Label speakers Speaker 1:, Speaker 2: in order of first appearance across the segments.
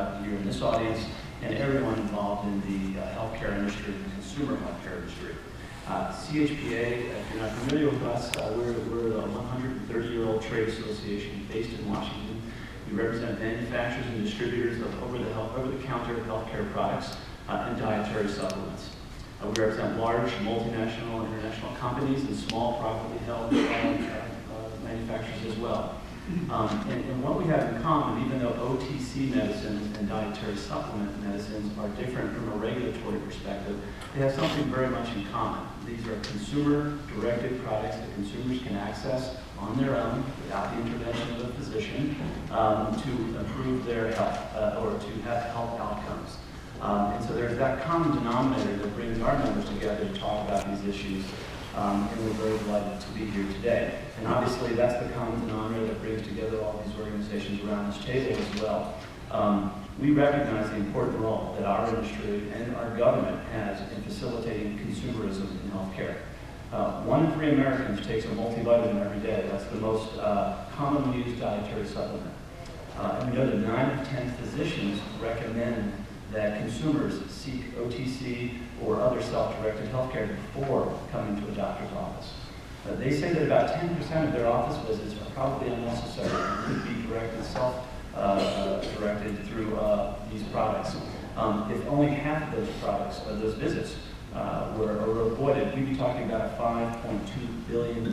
Speaker 1: conducted here in this audience and everyone involved in the healthcare industry, the consumer healthcare industry. CHPA, if you're not familiar with us, we're a 130-year-old trade association based in Washington. We represent manufacturers and distributors of over-the-counter healthcare products and dietary supplements. We represent large multinational, international companies and small privately held manufacturers as well. And what we have in common, even though OTC medicines and dietary supplement medicines are different from a regulatory perspective, they have something very much in common. These are consumer-directed products that consumers can access on their own without the intervention of a physician to improve their health or to have health outcomes. And so there's that common denominator that brings our members together to talk about these issues. And we're very delighted to be here today. And obviously that's the common denominator that brings together all these organizations around this table as well. We recognize the important role that our industry and our government has in facilitating consumerism in healthcare. 1 in 3 Americans takes a multivitamin every day. That's the most commonly used dietary supplement. And we know that 9 of 10 physicians recommend that consumers seek OTC or other self-directed healthcare before coming to a doctor's office. They say that about 10% of their office visits are probably unnecessary and could be directed, self-directed through these products. If only half of those products, those visits, were avoided, we'd be talking about a $5.2 billion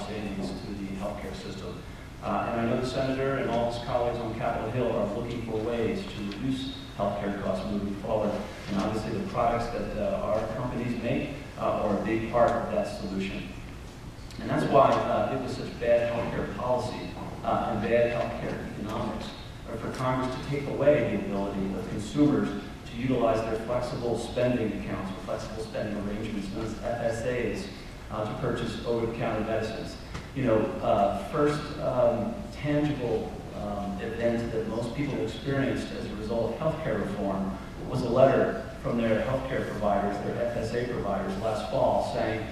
Speaker 1: savings to the healthcare system. And I know the Senator and all his colleagues on Capitol Hill are looking for ways to reduce healthcare costs moving forward. And obviously the products that our companies make are a big part of that solution. And that's why it was such bad healthcare policy and bad healthcare economics for Congress to take away the ability of consumers to utilize their flexible spending accounts or flexible spending arrangements known as FSAs to purchase over-the-counter medicines. You know, first tangible event that most people experienced as a result of healthcare reform was a letter from their healthcare providers, their FSA providers last fall saying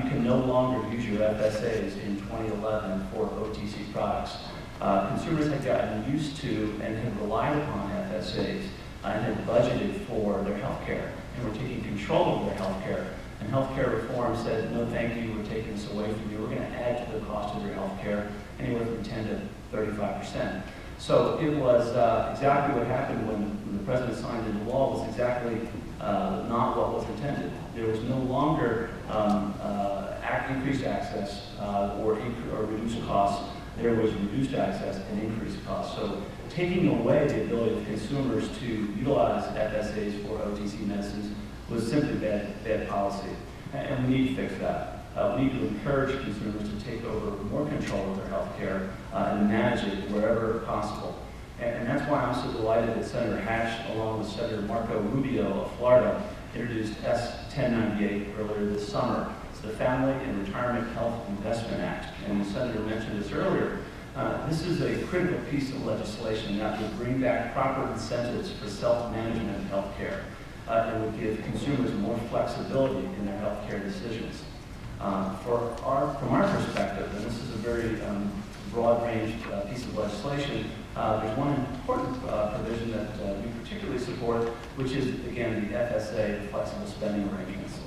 Speaker 1: you can no longer use your FSAs in 2011 for OTC products. Consumers had gotten used to and had relied upon FSAs and had budgeted for their healthcare and were taking control of their healthcare. And healthcare reform said, no thank you, we're taking this away from you. We're going to add to the cost of your healthcare anywhere from 10 to 35%. So it was exactly what happened when the president signed into law was exactly not what was intended. There was no longer increased access or reduced costs. There was reduced access and increased costs. So taking away the ability of consumers to utilize FSAs for OTC medicines was simply bad policy. And we need to fix that. We need to encourage consumers to take over more control of their health care and manage it wherever possible. And that's why I'm so delighted that Senator Hatch, along with Senator Marco Rubio of Florida, introduced S-1098 earlier this summer. It's the Family and Retirement Health Investment Act. And the Senator mentioned this earlier. This is a critical piece of legislation that would bring back proper incentives for self-management of health care and would give consumers more flexibility in their health care decisions. From our perspective, and this is a very broad-ranged piece of legislation, there's one important provision that we particularly support, which is, again, the FSA, the flexible spending arrangements.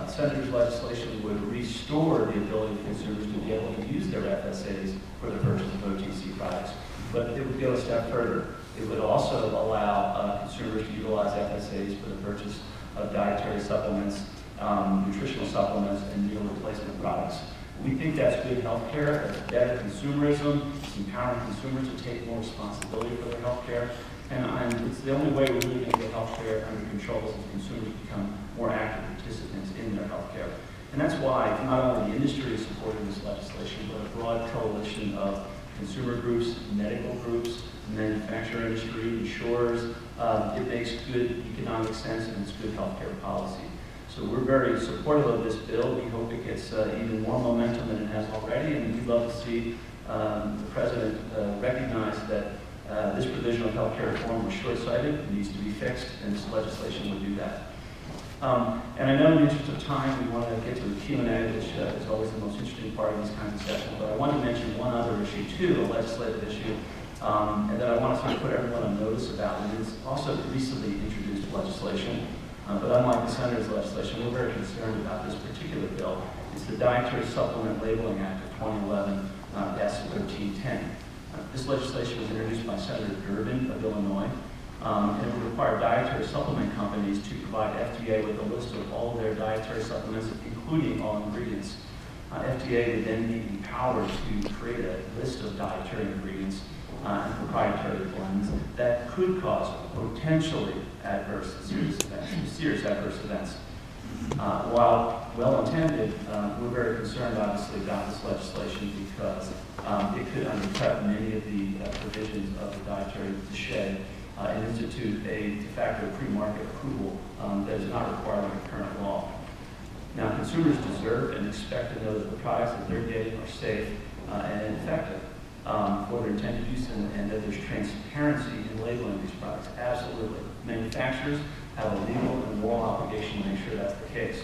Speaker 1: Senator's legislation would restore the ability of consumers to be able to use their FSAs for the purchase of OTC products, but it would go a step further. It would also allow consumers to utilize FSAs for the purchase of dietary supplements, nutritional supplements, and meal replacement products. We think that's good health care, that's better consumerism, it's empowering consumers to take more responsibility for their health care, and it's the only way we're really going to get health care under control is if consumers become more active participants in their health care. And that's why not only the industry is supporting this legislation, but a broad coalition of consumer groups, medical groups, manufacturing industry, insurers. It makes good economic sense and it's good healthcare policy. So we're very supportive of this bill. We hope it gets even more momentum than it has already, and we'd love to see the President recognize that this provision of healthcare reform was short-sighted, it needs to be fixed, and this legislation would do that. And I know in the interest of time, we want to get to the Q&A, which is always the most interesting part of these kinds of sessions, but I want to mention one other issue too, a legislative issue, And then I want to sort of put everyone on notice about it. It's also recently introduced legislation, but unlike the Senator's legislation, we're very concerned about this particular bill. It's the Dietary Supplement Labeling Act of 2011, S 1310. This legislation was introduced by Senator Durbin of Illinois, and it would require dietary supplement companies to provide FDA with a list of all of their dietary supplements, including all ingredients. FDA would then be empowered to create a list of dietary ingredients and proprietary blends that could cause potentially serious adverse events. While well-intended, we're very concerned, obviously, about this legislation because it could undercut many of the provisions of the dietary shed and institute a de facto pre-market approval that is not required under current law. Now, consumers deserve and expect to know that the products that they're getting are safe and effective for their intended use, and that there's transparency in labeling these products. Absolutely. Manufacturers have a legal and moral obligation to make sure that's the case.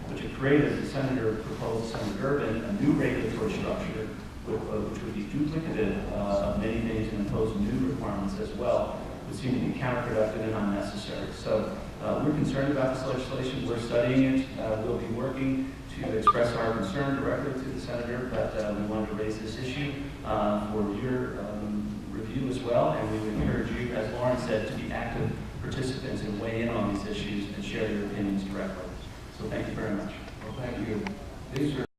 Speaker 1: But to create, as the Senator proposed, Senator Durbin, a new regulatory structure which would be duplicative of many things and impose new requirements as well would seem to be counterproductive and unnecessary. So we're concerned about this legislation. We're studying it. We'll be working to express our concern directly to the Senator, but we wanted to raise this issue for your review as well, and we would encourage you, as Lauren said, to be active participants and weigh in on these issues and share your opinions directly. So thank you very much.
Speaker 2: Well, thank you. These are